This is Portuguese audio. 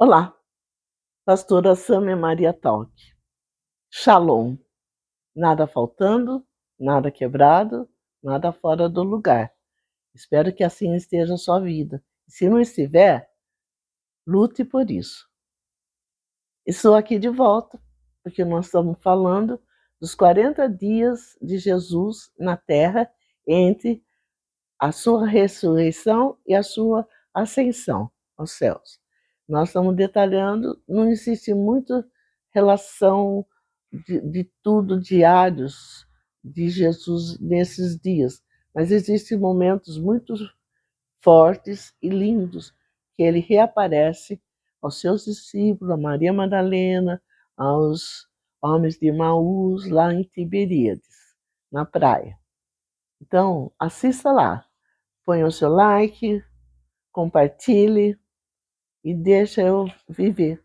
Olá, pastora Sâmia Maria Talk. Shalom. Nada faltando, nada quebrado, nada fora do lugar. Espero que assim esteja a sua vida. Se não estiver, lute por isso. Estou aqui de volta, porque nós estamos falando dos 40 dias de Jesus na terra entre a sua ressurreição e a sua ascensão aos céus. Nós estamos detalhando, não existe muita relação de tudo diários de Jesus nesses dias, mas existem momentos muito fortes e lindos que ele reaparece aos seus discípulos, a Maria Madalena, aos homens de Emaús, lá em Tiberíades, na praia. Então, assista lá. Ponha o seu like, compartilhe e deixa eu viver